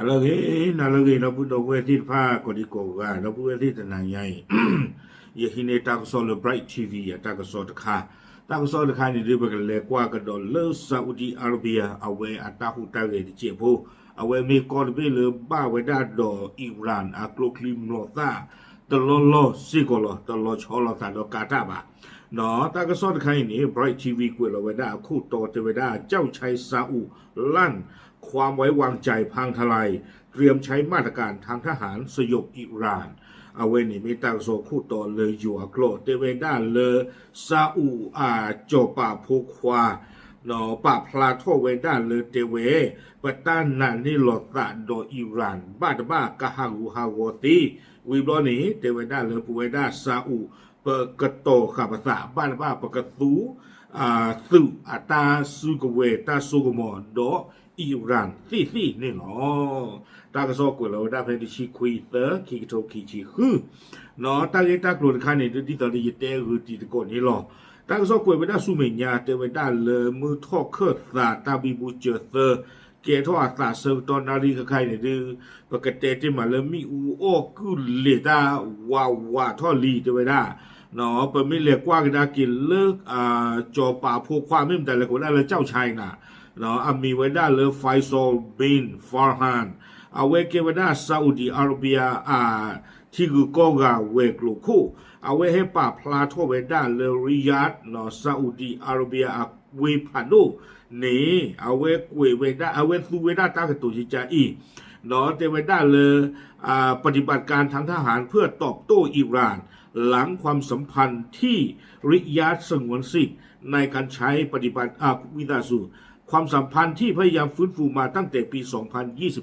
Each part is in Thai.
nalagi na buto weti pa kodiko ga na bu weti tana nyai ye hine ta ko so le bright tv ya ta ko so ta ko so ni de ba le kwa ka do le saudi arabia awe atahu ta ge di che bo awe me ko be le ba we da do iran a klo klim lo taตลอดสิกอลตลอดชอลตาดกาตาบะเนาะตากสอดใครนี่ Bright TV กวยละเวดาคู่ต่อเทวดาเจ้าชัยซาอุลั่นความไว้วางใจพังทลายเตรียมใช้มาตรการทางทหารสยบอิหร่านเอาเวนี่มีตากโซคู่ต่อเลยอยู่อักโลเทวดาเลยซาอุจอปาโพควาเนาะปะพลาโทเวดาเลยเตเวปะตานันนี่หลอดตาดออิหร่านบ้ากะฮากูฮาวตีวิบลอนี้เทวดาเลปูเวดาซาอุเปกโตขับภาษาบ้านปกตูสุตาสุกเวตาสุกมอนดออิหร่านซี่นี่เนาะตากระซอกวยเราได้เพลงที่ชิคุยเตอร์คิกโตคิชิคือเนาะตาเกตากลุ่นคันนี่ที่ตอนนี้เตอร์คือที่ตะโกนนี่หรอตากระซอกวยเวดาสุเมญญาเทวดาเลมือทอเคอสาตาบิบูเจอเตอร์เกทออาสาเซอร์ตอนนาลีกับใครเนี่ยดื้อปกติที่มาเลยมีอูโอกุเลตาวาทอลีเทวดาเนาะเป็นไม่เรียกว่ากันได้กินเลิกจอป่าพวกความไม่แต่ละคนได้เลยเจ้าชายน่ะเนาะมีไว้ได้เลยไฟโซลบินฟาร์ฮานเอาไว้เก็บไว้ได้ซาอุดีอาระเบียที่กูก็กาเวกลูคู่เอาไว้ให้ป่าพลาโทไว้ได้เลยริยัดเนาะซาอุดีอาระเบียเวพานุนี่เอาไว้กวยไว้ได้เอาไว้สู้ไว้ได้ตั้งแต่ตัวจิจาอีเนาะเตไว้ได้เลยปฏิบัติการทางทหารเพื่อตอบโต้อิหร่านหลังความสัมพันธ์ที่ริยาดสงวนสิทธิ์ในการใช้ปฏิบัติวิดาสูความสัมพันธ์ที่พยายามฟื้นฟูมาตั้งแต่ปี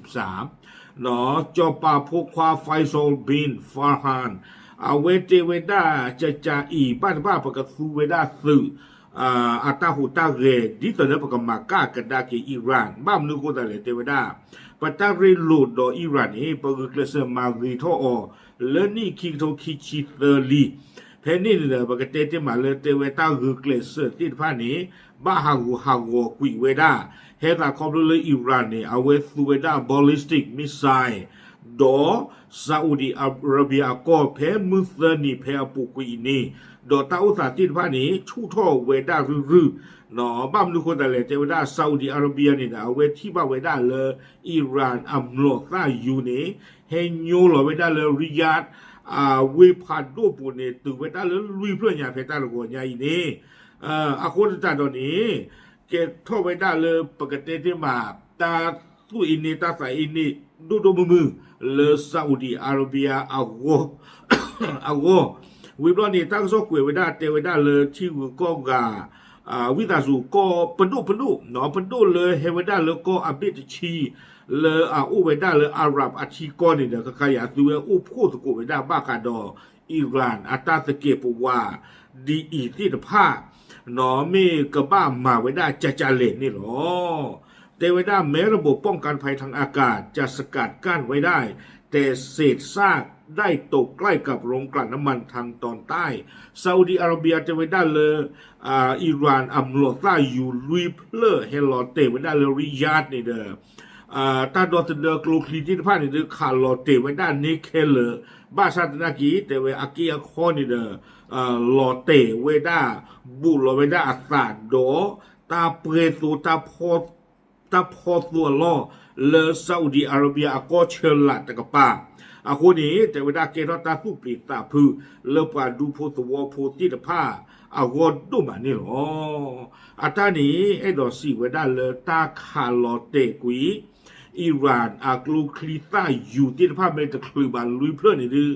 2023 เนาะจอปาโพควาไฟโซลบินฟาร์ฮานเอาเวเตเวดาจะอีบ้านปกตูเวดาสื่อตาหูตาเรดิตอนนั้นปกมากากันดาเกอิหร่านบ้ามนึกว่าแต่เทวดาปตาเรลูดดออิหร่านปกเกลเซมารีทอเลนี่คิโตคิชิเตอรีเพนี่เนี่ยปกติที่มาเลยเทวดาคือเกลเซติดผ้านี้บ้าฮากูกุยเวดาเฮตาคอมเลยอิหร่านเนี่ยเอาเวสูเวดาบอลลิสติกมิสไซล์ดอซาอุดีอาระเบียก็เพมุสนีเพอปุกุยนี่ดอตาอุตาติดผ้านี้ชูท่อเวดารื้อเนาะบ้ามนุคนแต่ละเทวดาซาอุดีอาระเบียนี่นะเอาเวที่บ้าเวดาเลยอิหร่านอัมโลตาอยู่นี่เฮนโยหล่อเวดาเลยริยาดเวพาดูปุ่นเนี่ยตัวเวดาเลยลุยเพื่อนยาเพตาลกัวใหญ่นี่คนตาตอนนี้เกทท่อเวดาเลยปกติที่มาตาตู้อินนี่ตาใส่อินนี่ดูมือเลยซาอุดีอาระเบียเอาโววิบลอนี่ตั้งโซกวยเวดาเตเวดาเลยที่ก็กาวิตาสูก็ปนุเนาะปนุเลยเฮเวดาเลยก็อาบิดชีเลยอุเวดาเลยอาหรับอาชีกอนี่เด้อก็ขยะตัวอุพูดกุเวดาบ้ากาดออิหร่านอัตาสเกปว่าดีอีที่ผ้าเนาะมีกระบ้ามาเวดาจะเลนนี่หรอเตเวดาแม้ระบบป้องกันภัยทางอากาศจะสกัดกั้นไว้ได้แต่เศษซากได้ตกใกล้กับโรงกลั่นน้ำมันทางตอนใต้ซาอุดีอาระเบียจะไว้ได้เลยอิหร่านอัมโลต้าอยู่ลุยเพลอเฮลอเตไว้ได้เลยริยาดนี่เด้อตาดอตเดอร์กลูคลีที่ผ่านนี่เด้อคาร์ลอเตไว้ได้นิเคเลอร์บ้าซาตนากีแต่เวอากีอาคอนี่เด้อลอเตไว้ได้บุลไว้ได้อัสซาโดตาเปรตูตาพอตัวล้อเลซาอุดีอาระเบียก็เชิญละตะกป้าคนนี้แต่เวลาเกณฑ์ตาผู้ปลีตาพื้นเลปาดูโพตัวโพติดผ้ากอดูมันนี่หรอตานี้ไอ้ดอสีเวลาเลตาคาร์ลอเตกุยอิหร่านกลูคลีตาอยู่ที่ผ้าเมตะคลือบานลุยเพื่อนนี่ดื้อ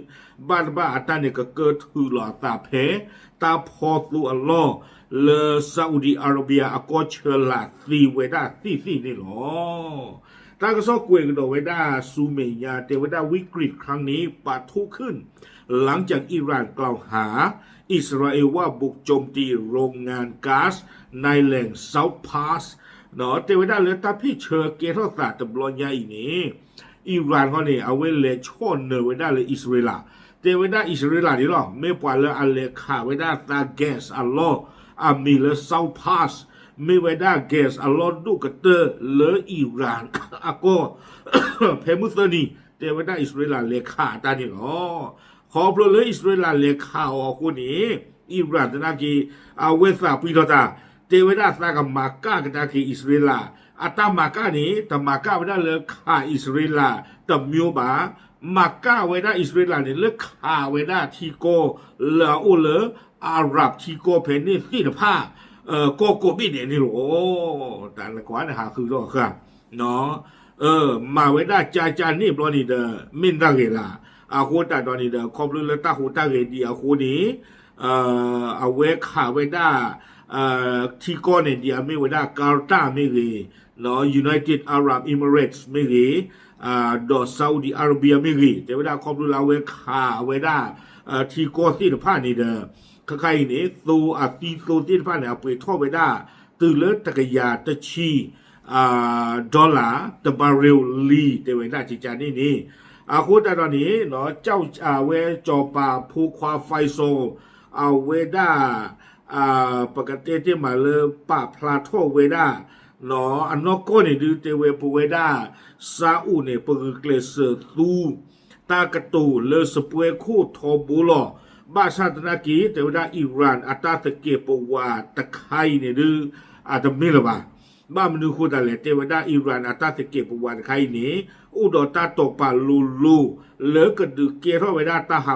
บ้านตาเนี่ยก็เกิดถือหล่อตาเพตาพอตัวล้อเลซาอุดีอาระเบียก็เชิญละสีเวดาซี่นี่หรอตากระซอกกวยกันดอเวดาซูเมียเทวดาวิกฤตครั้งนี้ปะทุขึ้นหลังจากอิหร่านกล่าวหาอิสราเอลว่าบุกโจมตีโรงงานก๊าซในแหล่งเซาท์พาสเนาะเทวดาเลยตาพี่เชอเกทอศาสตร์ตบลอนยาอีนี่อิหร่านเขาเนี่ยเอาไว้เลยช่อนเนเวดาเลยอิสราเอลเทวดาอิสราเอลนี่หรอไม่ปล่อยเลยอันเลยขาเวดาตาแกสอัลลอฮ์มีเลยเซาท์พาส ไม่ไว้ได้แกสอลอดูกเตอร์เลออิหร่านอาก็ เพมุสนีเทวดาอิสราเอลเลขาตานี่หรอขอพระเลยอิสราเอลเลขาออกคนนี้อิหร่านนะกีเอาเวสาปีโตตาเทวดาสร้างมากากันตากีอิสราเอลอาตามากานี้แต่มากาไม่ได้เลยขาอิสราเอลแต่มิวบามากาไว้ได้อิสราเอลเนี่ยเลือกขาไว้ได้ทีโกลาอุเลอาหรับทีโกเพนนี่สิทผ้าโกบิเนี่ยนี่หรอแต่ละกว่านะฮะคือรอค่ะเนาะมาไว้ได้จานี่บลอนี่เดมินดาเกล่าอาโคตาตอนนี้เดคอมพลูเลตาโคตาเกดีอาโคนี้เอาไว้ขาไว้ได้ทีโกเนี่ยดีไม่ไว้ได้กาตาไม่รีเนาะ United Arab Emirates ไม่รีดอซาอุดิอาระเบียไม่รีแต่เวลาคอมดูลาเวขาเวลาทีโกสิทผ้านี่เด้อใครนี่ตูตีตูสิทผ้าเนี่ยไปท่อเวลาตื่นเลือดตะกยาตะชีดอลลาร์ตะบาเรลลีแต่เวลาจิจานี่อาคุตาตอนนี้เนาะเจ้าเวจอปาภูควาไฟโซเอาเวด้าปกติที่มาเลยป่าพลาโทเวด้าเนาะอันนอกก็เนี่ยดูเตเวปูเวด้าซาอุเนี่ยเปิดเกลเซอร์ตูตากตูเลสเปวคู่ทอบูลอบาชาตนากีแต่ว่าอิหร่านอัตตะเกปวาตะไคเนี่ยดูอาจจะไม่ละบ้ามนุษย์คนแต่เวด้าอิหร่านอัตตะเกปวาตะไคนี้อุดรตาตปาลูเลิกกระดึกเกทอเวด้าตาฮา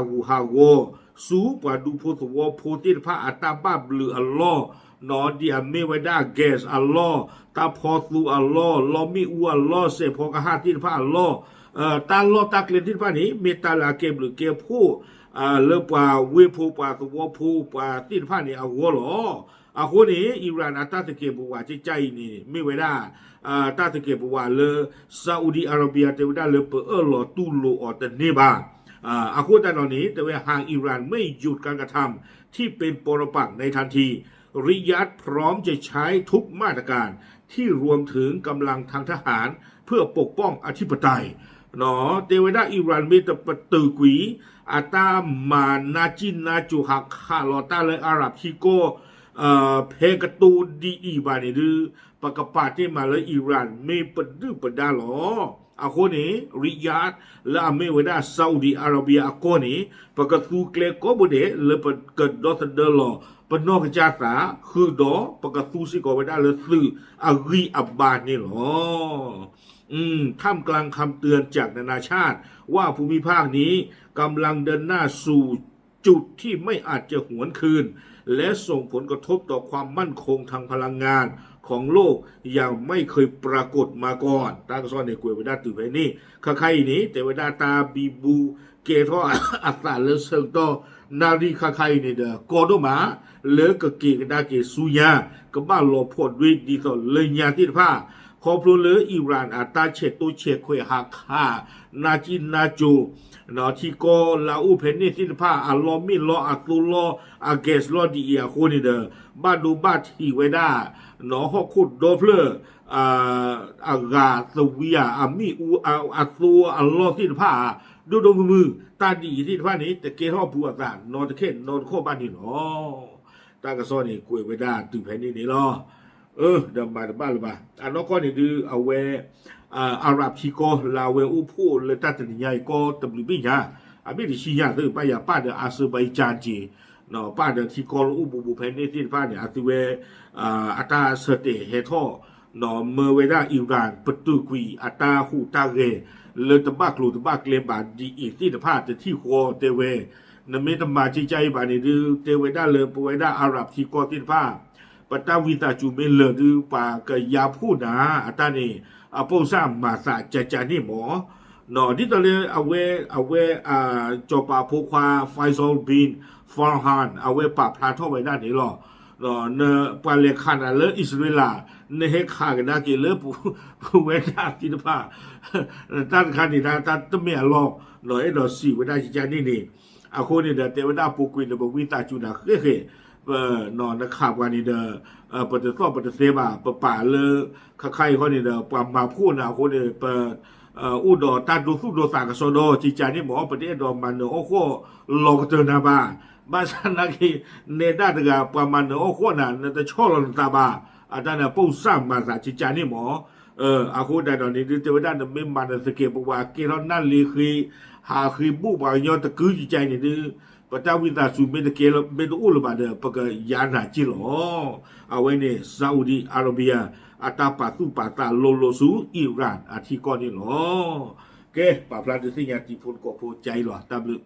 โวสูปาดูโพสวโพติพระอัตตาบ้าบลืออัลลอฮ์นอดียไม่ไว้ได้แกสอัลลอฮ์ตาพอสูอัลลอฮ์ลอมีอูอัลลอฮ์เสพกหาที่พระอัลลอฮ์ตาลอตาเกลียนที่พระนี้เมตาลาเกมหรือเกผู้เลือปาเวผู้ปาตัวผู้ปาที่พระนี้เอาหัวหรออาคนนี้อิหร่านอัตตาเกบัวใจนี่ไม่ไว้ได้ตาเกบัวเลซาอุดีอาระเบียเทวดาเลเปอร์ลอตูโลออตเนบาอาคุตาตอนนี้แต่ว่าหากอิหร่านไม่หยุดการกระทำที่เป็นปรปักษ์ในทันทีริยัดพร้อมจะใช้ทุกมาตรการที่รวมถึงกำลังทางทหารเพื่อปกป้องอธิปไตยเนาะเทวดาอิหร่านมีแต่ปตือกุยอาตามานาจินนาจูฮักคาลอตาเลยอาหรับที่โกเพกตูดีบานี่ดือปกปาที่มาเลยอิหร่านไม่ปดื้อปดาหรออาคนนี้ริยาดและอเมริกาซาอุดิอาระเบียอาคนนี้ปกตูเกลก็บุเดเลปกดดอสเดลอปนอกจากสาคือดอปกตูสิก็ไม่ได้เลยสื่ออารีอับบานนี่หรอท่ามกลางคำเตือนจากนานาชาติว่าภูมิภาคนี้กำลังเดินหน้าสู่จุดที่ไม่อาจจะหวนคืนและส่งผลกระทบต่อความมั่นคงทางพลังงานของโลกอย่างไม่เคยปรากฏมาก่อนตากซ้อนในกวยเวดาตื่นไปนี่ใครนี้แต่เวดาตาบีบูเกทออัตตาเลเซอร์ตนารีใครนี่เด้อกอดมาเลกเกกดาเกสุยากบ้าโลพดวิดีต่อเลยญาติผ้าขอพลูเลอิหร่านอัตตาเชตุเชควยฮักฮานาจินนาจูนอที่ก็ลาอูเพนนี่ที่ผ้าอัลลอมิลออัตุลออาเกสลอดีอาคนนี่เด้อบ้าดูบ้าที่เวดาหนอฮอคุดโดเพลอากาสวียอามีอูอัตูอัลลอที่ผ้าดูมือตาดีที่ผ้านี้แต่เกทอผัวตานอนตะเข็นนอนโคบ้านนี่หนอตากระซ้อนนี่กวยเวดาตื่นแผ่นนี่นี่หรอเดิมมาบ้านหรือเปล่าอันนั้นก็นี่ดูเอาไว้อาหรับที่ก็ลาวเวอุพูเลยตัดสินใจก็ตบลิบิญาอาบิดิชิยาคือไปอย่าป้าเดอาเซอร์ไบจานจีเนาะป้าเดที่ก็อุบุเพนนี่ที่ป้าเนี่ยอาทิเวอัตาเสเตเฮทอเนาะเมื่อเวลาอิหร่านประตูกุยอัตาหูตาเรเลยตบักลูตบักเลบาดีอีกที่ผ้าแต่ที่หัวเตเวนเมตมาใจบานี่ดูเตเวด้าเลยปเวด้าอาหรับที่ก็ที่ผ้าปตาวิตาจูเมเลดูปากยาพูนาอัตานี่อาโปซ่ามาสาจานี่หมอเนาะที่ตอนนี้เอาไว้จอปาโพควาไฟซอลบินฟอร์ฮานเอาไว้ปาพลาท่อไว้ด้านนี้หรอเนาะเนปาเลคันเลอิสราเอลเนเฮคากันได้กี่เลปูเวด้าที่ผ้าท่านคันนี่ท่านต้องไม่หลอกเนาะเนาะสี่เวด้าจานี่อาคนนี่เดเทวดาปูกุยเดบวิตาจูนาเฮ้นอนนะครับวันนี้เด้อปฏิทอปฏิเสบาปป่าเลยใครคนนี้เด้อปมาพูดนะคนนี้ อุดอตาดูสุดตากสอดอจิจานี่หมอประเทศดอมันโอ้โหลอกเตนาบาบาสันนักเนดาตกาปามันโอ้โหน่ะแต่ชอลตาบาอาจารย์ปู่สร้างมาสาจิจานี่หมออาคูได้ตอนนี้เทวดาไม่มันสเกปว่าเกลอนนั่นลีคือหาคือบุบายอตะกือจิจานี่ดื้อปะตาวิตาสุเมตเกลเมตุอุลบาเดปะกยานาจิโลเอาไว้เนี่ยซาอุดีอาระเบียอาตาปาตุปาตาโลโลซูอิหร่านอาทิกอนี่หรอแกปาพลาดสิญาติพุนก็โพใจหรอตามลึก